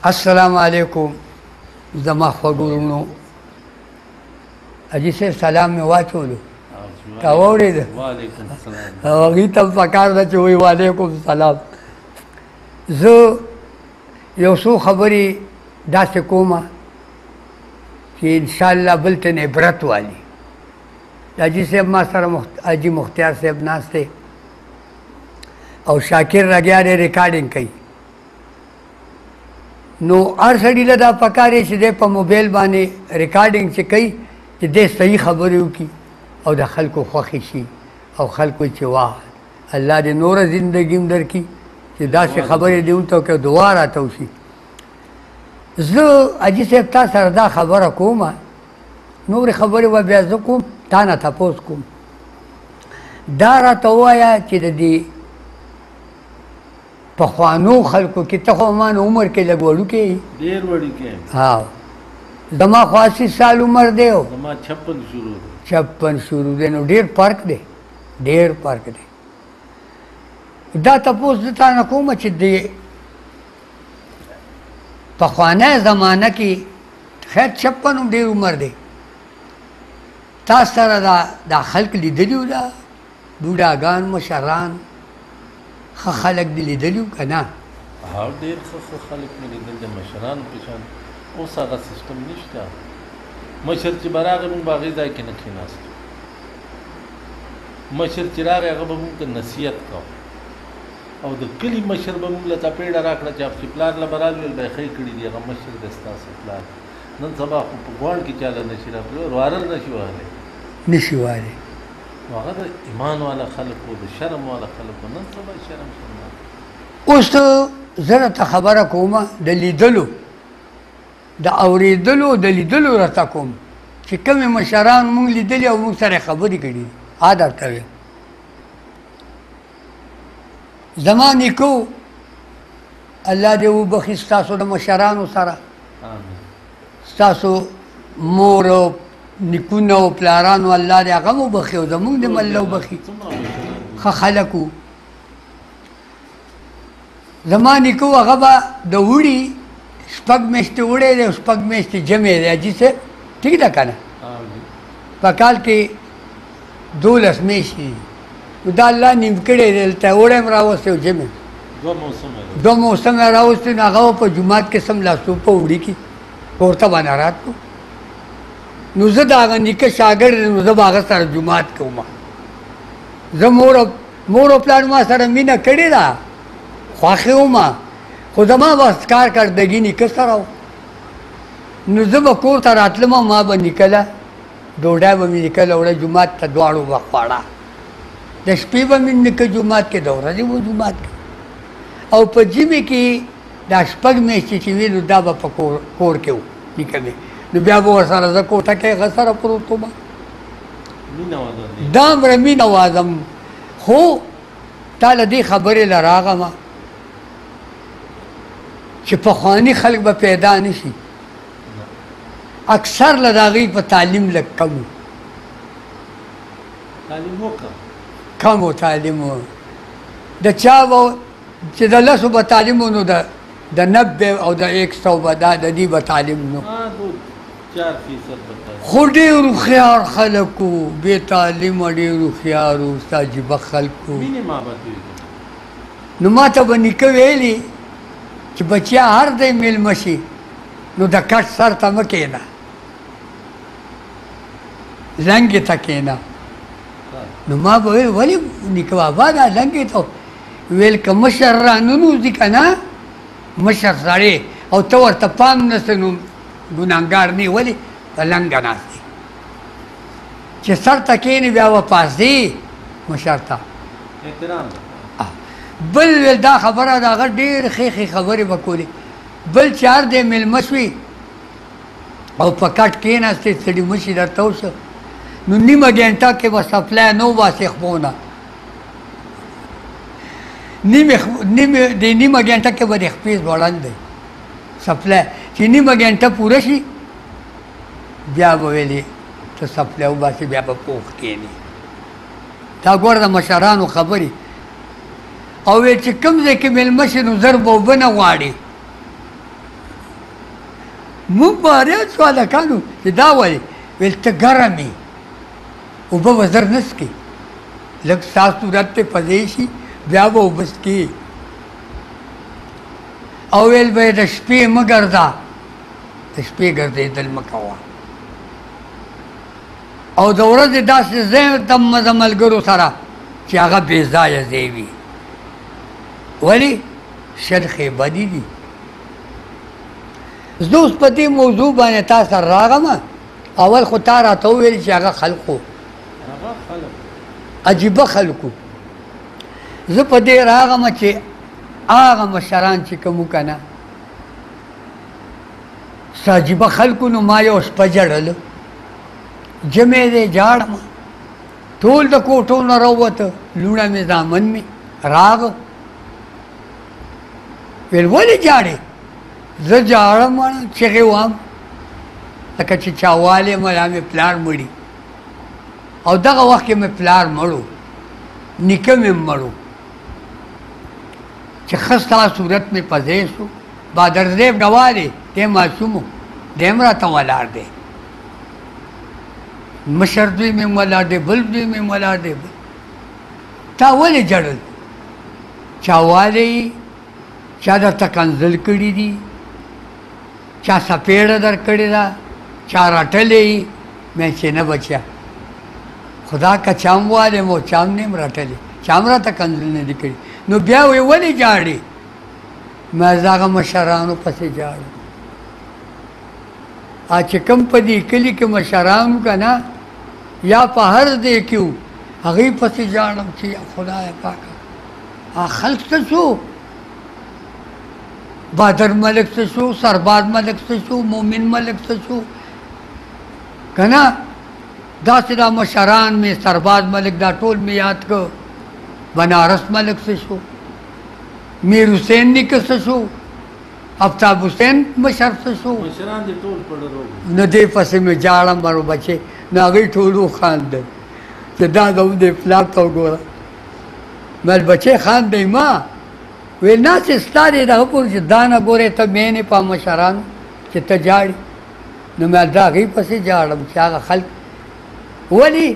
السلام علیکم زما خوږورونو اجي صاحب سلام مې واچولو تا واورېده وعلیکم السلام هغوی ته پکار ده چې وایي وعلیکم السلام زه یو څو خبرې داسې کومه چې انشاءالله بل ته عبرت والي حاجي صاحب ما سره حاجي مختیار صاحب ناست دی او شاکر لګیا دی ریکارډینګ کوي نو هر سړي له دا پکار دی چې دی په موبایل باندې ریکارډینګ چې کوي چې دی صحیح خبرې وکړي او د خلکو خوښې شي او خلکو چې واه الله دې نوره زندګي هم درکړي چې داسې خبرې دې ورته وکړي دعا راته وشي زه حاجي صاحب تا سره دا خبره کومه نورې خبرې به بیا زه کوم تا نه تپوس کوم دا راته ووایه چې د دې پخوانو خلکو کې ته خو ما نه عمر کې لږ وړوکی یې ډېر وړوکی ها زما خو 80 سال عمر دی زما 56 شروع دی 56 شروع دی نو ډېر فرق دی ډېر فرق دی دا تپوس زه تا نه کومه چې د پخوانی زمانه کې خیر 56 هم ډېر عمر دی تا سره دا خلک لیدلي وو دا بوډاګان مشران ښه خلک دې لیدلي وو که نه ها ډېر ښه خلک مې لیدل د مشرانو په شان اوس هغه سیسټم نشته مشر چې به راغی مونږ به هغې ځای کې نه کښېناستو مشر چې راغی هغه به مونږ ته نصیحت کوو او د کلي مشر به مونږ له څپېړه راکړه چې افسي پلار له به راغلل به یې ښې کړي دي هغه مشر دی ستاسو پلار نن سبا خو په غونډ کې چاله نشي راغلی وارل نشي وهلی نشي وهلی نو هغه د ایمان والا خلکو د شرم والا خلکو نن سبا شرم شرم اوس زه راته خبره کومه د لیدلو د اورېدلو د لیدلو راته کوم چې کومې مشران مونږ لیدلي او مونږ سره خبرې کړي ها درته ویم زما نیکو الله دې وبخي ستاسو د مشرانو سره ستاسو مور او نیکونه او پلارانو الله دې هغه هم وبخي او زمونږ دې هم الله وبخي ښه خلک وو زما نیکو هغه به د وړي شپږ میاشتې وړی دی او شپږ میاشتې جمع دی حاجي صاحب ټیک ده که نه په کال کې 12 میاشتې دي نو دا الله نیم کړی دی دلته وړی هم راوستی او جمع دوه موسم یې راوستی نو هغه په جومات کې سم لاسو په وړي کې پورته باندې راتلو نو زه د هغه نیکه شاګرد نو زه به هغه سره جومات کې وم زه مور او پلار ما سره مینه کړې ده خوښې وم خو زما بس کارکردګي نیکه سره و نو زه به کور ته راتلم او ما به نیکله ډوډۍ به مې نیکله وړه جومات ته دواړو به خوړه د شپې به مې نیکه جومات کې د ورځې به جومات کې او په ژمي کې دا شپږ میاشتې چې وي نو دا به په کور کې و نیکه مې نو بیا به ورسره زه کوټه کې هغه سره پروت وم دا همره مینه وازم خو تا له دې خبرې له راغمه چې پخواني خلک به پیدا نشي اکثر له د هغوی په تعلیم لږ کم و کم و تعلیم و د چا به چې د 10 به تعلیم و نو د 90 او د 100 به د دې به تعلیم نو خو ډېر هوښیار خلک وو بې تعلیمه ډېر هوښیار وو عجیبه خلک وو نو ما ته به نیکه ویلي چې بچیا هر دی میلمه شي نو د کټ سر ته مه کښېنه لنګې ته کښېنه نو ما به ویل ولې نیکه بابا دا لنګې ته ویل که مشر را ننوځي که نه مشر سړی او ته ورته پام نسې نو ګناهګار نه ولې په لنګه ناست دی چې سر ته کښېنې بیا به پاسې مشر ته بل ویل دا خبره د هغه ډېر ښې خبرې به کولې بل چار دی میلمه شوي او په کټ کښېناستې سړي مشي درته وشه نو نیمه ګنټه کې به سپلی نه وباسې خپونه د نیمه ګنټه کې به د خپې ځوړند دی سپلی چې نیمه ګنټه پوره شي بیا به ویلې ته سپلی وباسې بیا به پوخ کښېنې دا ګوره د مشرانو خبرې او وی چې کوم ځای کې میلمه شي نو زر به اوبه نه غواړي مونږ به هریان شو هلکانو چې دا ولې ویل ته ګرم یې اوبه به زر نه څکې لږ ستا صورت ته پدې شي بیا به اوبه څکې او ویل به یې د شپې مه ګرځه د شپې ګرځېدل مه کوه او د ورځې داسې ځای ته مه ځه ملګرو سره چې هغه بې ځایه ځای وي ولې شرخې بدي دي زه اوس په دې موضوع باندې تا سره راغم اول خو تا راته وویل چې هغه خلقو عجیبه خلقو زه په دې راغم چې هغه مشران چې کوم که نه څه عجیبه خلقو نو ما یو شپه ژړل جمع دی جاړم ټول د کوټو نه راووته لوڼه مې زامن مې راغ ویل ولې جاړې زه جاړم چغې وام لکه چې چاوالی ملا مې پلار مړي او دغه وخت کې مې پلار مړو نیکه مې مړو چې ښه ستا صورت مې په ځای شو بادرزیب ګواه دی دی معصوم و دی هم راته ولاړ دی مشر دوی مې ولاړ دی بل دوی مې ولاړ دی تا ولې جړل چاوالی چا درته کنځل کړي دي چا سپېړه در کړې ده چا رټلې مې چې نه بچیا خدا که چام والی مو چام نه یم رټلې چام راته کنځل نه دي کړي نو بیا وی ولې جاړې ما زه هغه مشرانو پسې جاړم چې کوم په دې کلي کې مشران که نه یا په هر ځای کې وو هغې پسې جاړم چې یا خدایه پاکه خلق څه شو بادر ملک څه شو سرباز ملک څه شو مومن ملک څه شو که نه داسې دا مشران مې سرباز ملک دا ټول مې یاد کړ بنارس ملک څه شو میر حسین نیکه څه شو افتاب حسین مشر څه شو نو دې پسې مې جاړم برو بچې نو هغوی ټول وخاندل چې دا د دې پلار ته وګوره مل بچې خاندئ ما ویل نه چې ستا دې دغه پورې چې دا نه ګورې ته مینې په مشرانو چې ته جاړې نو مې د هغې پسې جاړم چې هغه خلک ولې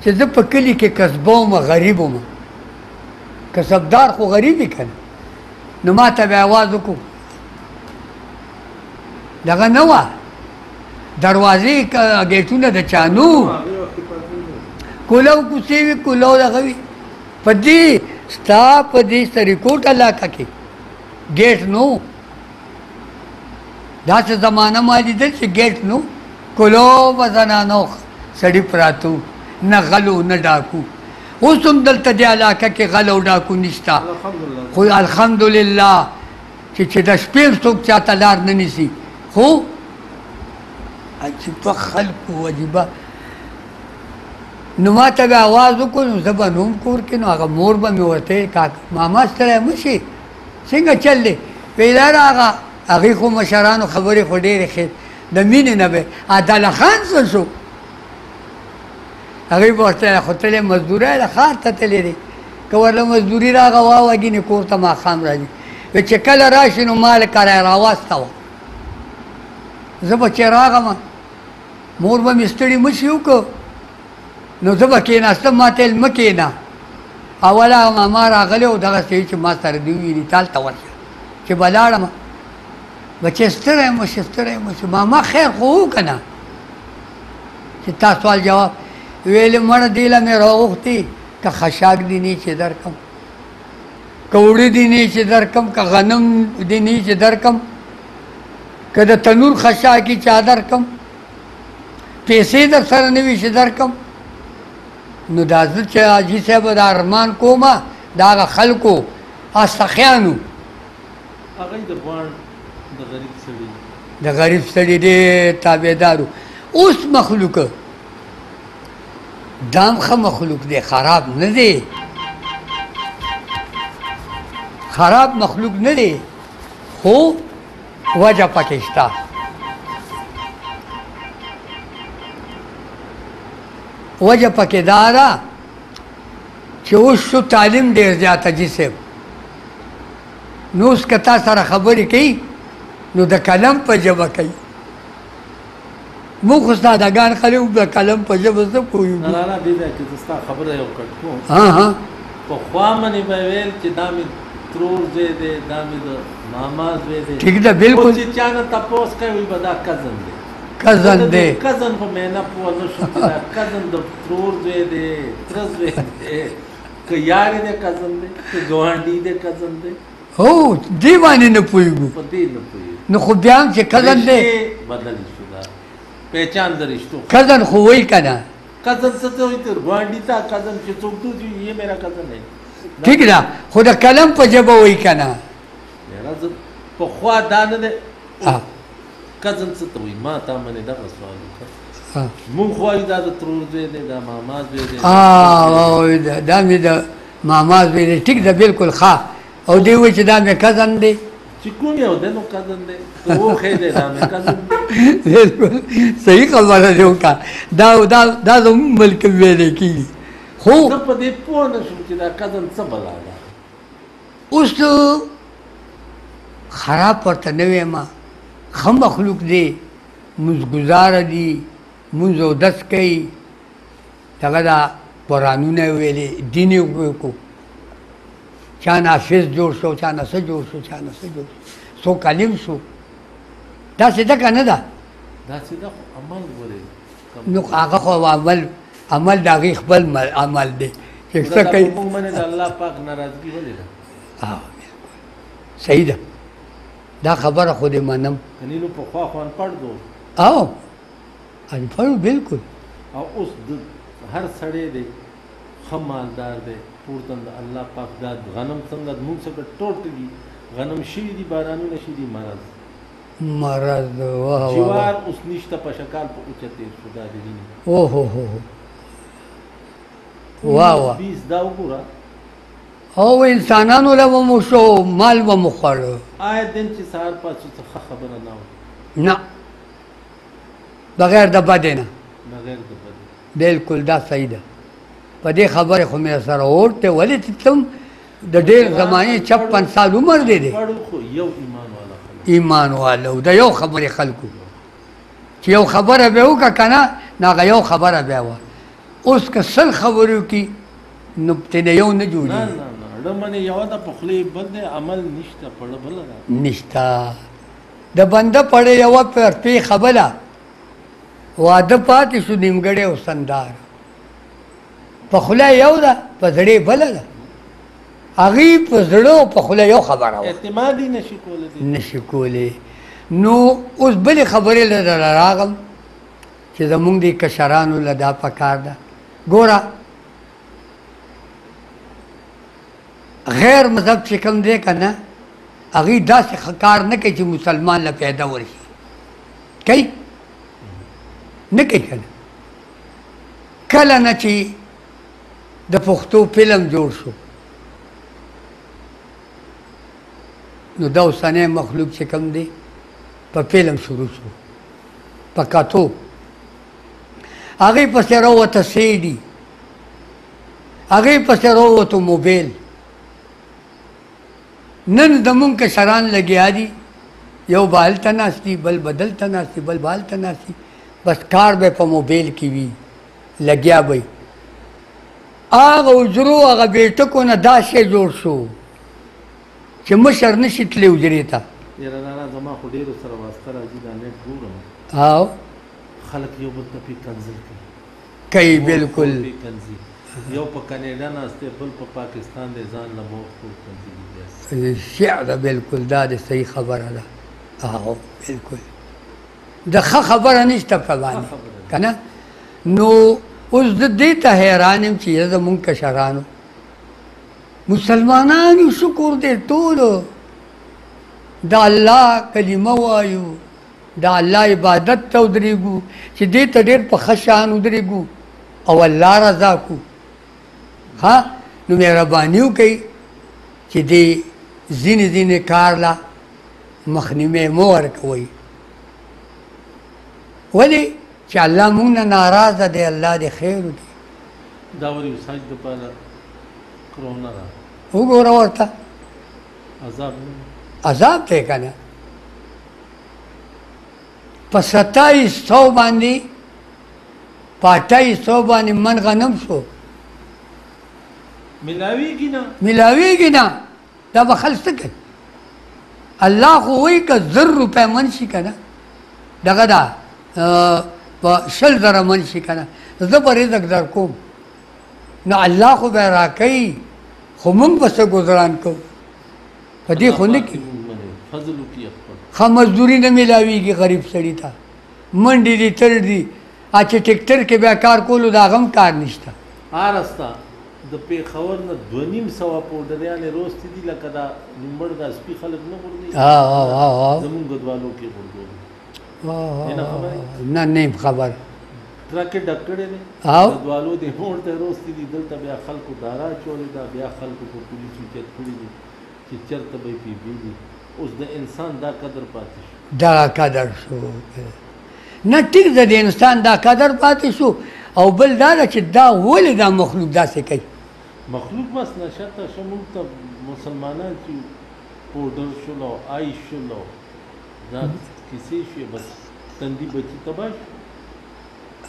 چې زه په کلي کې کسبه وم غریب وم کسبدار خو غریب وي که نه نو ما ته به اواز وکړو دغه نه وه دروازې ګیټونه د چا نو کولو کوڅې وي کولو دغه وي په دې ستا په دې سریکوټ علاقه کې ګیټ نو داسې زمانه ما لیدل چې ګیټ نو کولو به زنانو سړي پراتو نه غلو نه ډاکو اوس هم دلته دې علاقه کې غل او ډاکو نشته خو الحمدلله چې د شپې څوک چاته لار نه نیسي خو عجیبه خلکو عجیبه نو ما ته به اواز وکړو نو زه به نوم کور کې نو هغه مور به مې ورته کاکا ماما ستړی مه شي څنګه چل دی ویل یاره هغې خو مشرانو خبرې خو ډېرې ښې د مینې نه به عداله خان څه شو هغې به ورته خو تللی مزدورۍ له ښار ته تللی دی که ورله مزدوري راغه واوږینې کور ته ماښام راځي وی چې کله راشي نو ما له کرایه راواستوه زه به چې راغم مور به مې ستړي مه شي وکړو نو زه به کېناستم ما ته ویل مه کېنه اوله ماما راغلی او دغسې چې ما سره دې وویني تال ته ورشه چې به لاړم بچې ستړی مه شي ستړی مه شي ماما خیر خو و که نه چې تا سوال جواب ویلې مړه دې له مې راغوښتې که خشاک دې نه چې درکم که وړه دې نه چې درکم که غنم دې نه چې درکم که د تنور خشاکي چا درکم پیسې در سره نه وي چې درکم نو دا زه چې حاجي صاحب د ارمان کومه د هغه خلکو استخیانو د غریب سړي ډېر تابعدارو اوس مخلوق دام ښه مخلوق دی خراب نه دی خراب مخلوق نه دی خو وجه پکې شته وجه پکې دا ده چې اوس شو تعلیم ډېر زیات حاجي صاحب نو اوس که تا سره خبرې کوي نو د قلم په ژبه کوي موږ خو سادهګان خلک د قلم په ژبه څه پوهېږو نه نه دې ځای کې زه ستا خبره یو کټ کوم ها ها پخوا منې به ویل چې دا مې ترور زوی دی دا مې د ماما زوی دی ټیک ده بالکل اوس چې چا نه تپوس کوي وایي به دا کزن دی کزن دی کزن خو مې نه پوه نه شوم چې دا کزن د ترور زوی دی تره زوی دی که یار دی کزن دی که ګاونډي دی کزن دی هو دې باندې نه پوهېږو په دې نه پوهېږو نو خو بیا هم چې کزن دی رشتے بدل شو دا پہچان د رشتو کزن خو وایي که نه کزن څه ته وایي تر ګاونډي ته کزن چې څوک دوی یہ میرا کزن ہے ٹھیک ده خو د قلم په ژبه وایي که نه یاره زه پخوا دا نه دی کزن څه ته وایي ما تا منې دغه سوال وکړ مونږ خو وایو دا د ترور زوی دی دا ماما زوی دی دا مې د ماما زوی دی ټیک ده بالکل ښه او دی وایي چې دا مې کزن دی چې کوم یو دی نو کزن دی که وښی دی دا مې کزن دی بالکل صحیح خبره دی وکړه دا زموږ ملک ویلی کېږي خو زه په دې پوه نه شوم چې دا کزن څه بلا ده اوس خراب ورته نه وایم ښه مخلوق دی مونځګزاره دي مونځ اودس کوي دغه دا قرآنونه یې ویلي دین یې وکړو چا نه حافظ جوړ شو چا نه څه جوړ شو چا نه څه جوړ شو څوک عالم شو داسې ده که نه ده داسې ده خو عمل ګورې نو هغه خو عمل د هغې خپل عمل دی چې څه کوي موږ باندې د الله پاک ناراضګي ولې ده صحیح ده دا خبره خو دې منم کني نو پخوا خو انپړ دو او انپړ بالکل او اوس د هر سړی دی ښه مالدار دی پورته د الله پاک دا غنم څنګه موږ څخه ټوټلي غنم شوي دي بارانونه شوي دي مرض واه جوار اوس نشته په شکال په اوچه تېر شو دا د دین اوهو واه واه دا وګوره او انسانانو له به مو شو مال به مو خوړو آیا دن چې سهار پاسو څه خبره نه وه نه بغیر د بدې نه بغیر د بدې بالکل دا صحیح ده په دې خبرې خو مې سره اورته ولې تم د ډېر زمانې 56 سال عمر دی خو یو ایمان والا خلک ایمان والو د یو خبرې خلکو چې یو خبره به وکړه که نه نو هغه یو خبره بیا وه اوس که سل خبرې وکړي نو ترې یو نه جوړېږي نه منې یوه ده په خولې بل دی عمل نشته پړه بله ده نشته د بنده پړې یوه پرپې خبره واده پاتې شو نیمګړی او سندار په خوله یو ده په زړې بله ده هغې په زړه او په خوله یو خبره وه اعتماد یې نشي کولی نو اوس بلې خبرې له دله راغم چې زمونږ د کشرانو له دا پکار ده ګوره غیر مذهب چې کوم دی که نه هغې داسې ښه کار نه کوي چې مسلمان له پیدا ورشي کوي نه کوي که نه کله نه چې د پښتو فلم جوړ شو نو دا اوسنی مخلوق چې کوم دی په فلم شروع شو په کتو هغې پسې راووته سیډي هغې پسې راووتو موبایل نن زمونږ کشران لګیا دي یو به هلته ناست دي بل به دلته ناست دي بل به هلته ناست دي بس کار به په موبایل کې وي لګیا به هغه حجرو هغه بیټکو نه دا شی جوړ شو چې مشر نشي تللی حجرې ته یاره نه زما خو ډېرو سره واسطه راځي دا نیټ ګورم او خلک یو بل ته پې کنځل کوي بالکل کنځي یو په کانیډا ناست دی بل په پاکستان دی ځان نه مور خور کنځلي شعر ده بالکل دا د صحیح خبره ده او بالکل د ښه خبره نشته په باندې که نه نو اوس زه دې ته حیران یم چې زمونږ کشرانو مسلمانان یو شکر دی ټولو د الله کلمه وایو د الله عبادت ته ودرېږو چې دې ته ډېر په ښه شان ودرېږو او الله رضا کو ها نو مهرباني وکئ چې دې ځینې کار لا مخنیمه مو ورکوئ ولې چې الله مونږ نه ناراضه دی الله دې خیر وکړي دا ورې ساج دپاره کرونا را وګوره ورته عذاب عذاب دی که نه په 2700 باندې په 2800 باندې من غنم شو ملاویږي نه ملاویږي نه دا به خلک څه کوي الله خو وایي که 1000 روپۍ من شي که نه دغه ده په 100,000 من شي که نه زه به رزق در کوم نو الله خو به راکوي خو موږ به څه ګزاران کوو په دې خو نه کي فضل وکړي خپل ښه مزدوري نه میلاویږي غریب سړي ته منډې دي تر دي چې ټیکټر کې بیا کار کولو د هغه هم کار نشته آرسته د پېښور نه 2,500 پوډریانې روستې دي لکه دا نومبړ دا سپي خلک نه غورځي زمونږ ګدوالو کې غورځول نه نیم خبر ټرکې ډک کړی دی او ګدوالو دې موړ ته روستې دي دلته بیا خلکو دارا چولې ده بیا خلکو په پولیسو چت کړي دي چې چېرته به یې پیبېږي اوس د انسان دا قدر پاتې شو دا قدر شو نه ټیک ده د انسان دا قدر پاتې شو او بل دا ده چې دا ولې دا مخلوق داسې کوي مخلوق بس نشته شمول ته مسلمانان چې پوډر شول او آیس شول او دا کیسې شوې بس تندي بچي تباه شو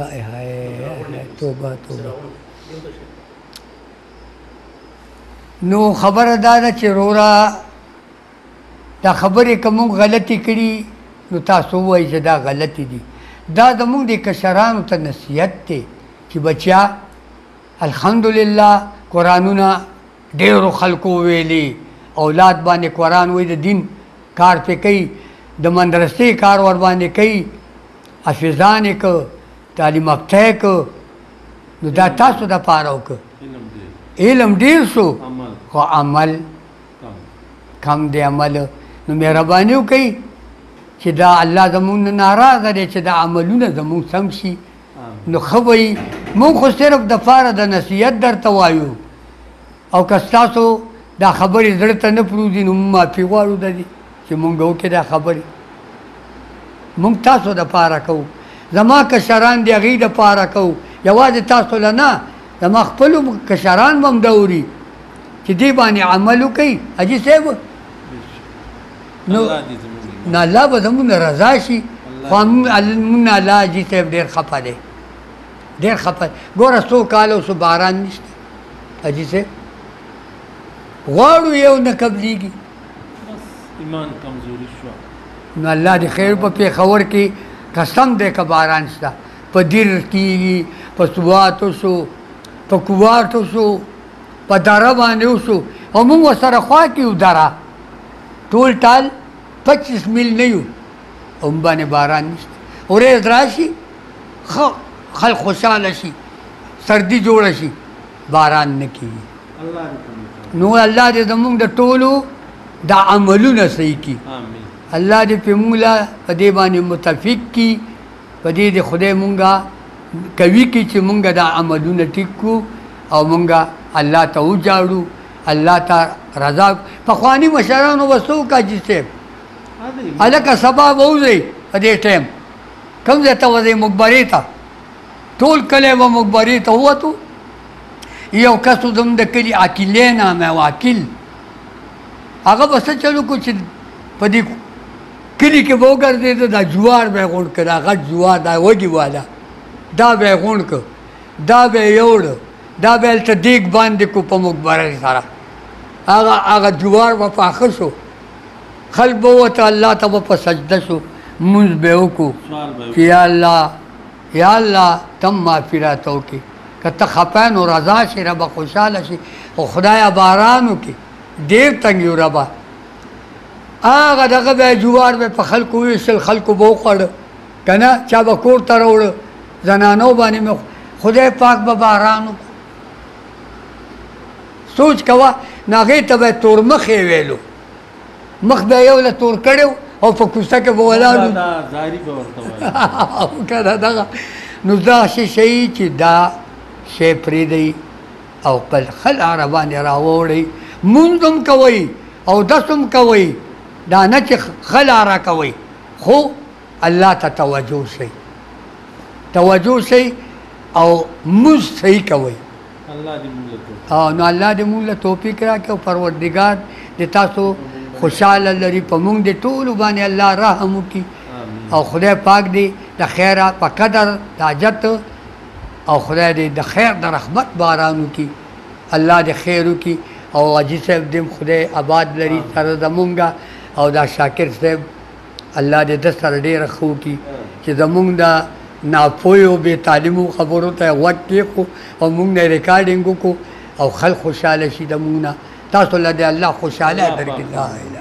هاي هاي توبه توبه نو خبره دا ده چې رورا دا خبرې که موږ غلطي کړي نو تاسو ووایئ چې دا غلطي دي دا زموږ د کشرانو ته نصیحت دی چې بچیا الحمدلله قرآنونه ډېرو خلکو ویلي اولاد باندې قرآن وایي د دین کار پې کوي د مدرسې کار ور باندې کوي حافظان یې که تعلیم یافته یې که نو دا تاسو دپاره وکړه علم ډېر شو خو عمل کم دی عمل نو مهرباني وکړئ چې دا الله زمونږ نه ناراضه دی چې دا عملونه زمونږ سم شي نو ښه وایي مونږ خو صرف دپاره د نصیحت درته وایو او که ستاسو دا خبرې زړه ته نه پروځي نو مونږ معافي غواړو د دې چې مونږ وکړې دا خبرې مونږ تاسو دپاره کوو زما کشران دی هغې دپاره کوو یوازې تاسو له نه زما خپلو کشران به هم دوري چې دې باندې عمل وکړئ حاجي صاحب نو الله به زموږ نه رضا شي خو مونږ الله حاجي صاحب ډېر خفه دی ډېر خفه ګوره څو کاله اوسو باران نشته حاجي صاحب غواړو یو نه قبلیږي ایمان کمزوري شوه نو الله دې خیر په پېښور کې قسم دی که باران شته په دیر کېږي په سواتو شو په کواتو شو په دره باندې وشو او موږ ورسره خوا کې یو دره ټول ټال 25 میل نه یو او باندې باران نشته ورځ راشي خلک خوشحاله شي سردي جوړه شي باران نه کېږي نو الله دې زموږ د ټولو دا عملونه صحیح کړي الله دې په موږ په دې باندې متفق کړي په دې د خدای مونږه کوي کې چې مونږ دا عملونه ټیک کړو او مونږ الله ته وجاړو الله ته رضا پخواني مشرانو وسو کا جسه الکه سبا ووځي په دې ټیم کوم ځای ته وځي مقبرې ته ټول کله و مقبرې ته ووتو یو کس زم د کلي عاقلې نامه واکل هغه بس چلو کو چې په دې کلي کې وګرځېده دا جوار به غونډ کړه دا غټ جوار دا وږي والا دا به غونډ کړه دا به یوړ دا به هلته دیګ باندې کو په مقبره سره هغه جوار به پاخه شو خلک به وته الله ته به په سجده شو مونځ به وکړو چې یا الله تم مغفرت وکړي که ته خفه نو رضا شي ربه خوشحاله شي او خدایه باران وکړي ډېر تنګ یو ربه هغه دغه به جوار به په خلکو ویشل خلکو به وخوړه که نه چا به کور ته راوړه زنانو باندې مې خدای پاک به باران وکړو سوچ کوه نو هغې ته به یې تورمخې ویلو مخ به یو له تور کړی او په کوڅه کې به ولاړ که نه دغه نو دا شی چې دا شی پرېږدئ او خپل ښه لاره باندې راوړئ مونځ هم کوئ او دس هم کوئ دا نه چې ښه لاره کوئ خو الله ته توجه شئ او مونځ صحیح کوئ نو الله دې مونږ له توفیق راکړي او پروردګار د تاسو خوشحاله لري په مونږ د ټولو باندې الله رحم وکړي او خدای پاک دې د خیره په قدر د حاجت او خدای دې د خیر د رحمت باران وکړي الله دې خیر وکړي او حاجي صاحب دې خدای آباد لري سره زمونږ او دا شاکر صاحب الله دې د سره ډېره ښه وکړي چې زمونږ د ناپوهو بې تعلیمو خبرو ته غوږ کېښو او مونږ نه ریکارډینګ وکړو او خلک خوشحاله شي د مونږ نه تاسو له دې الله خوشحاله درکړي لا اله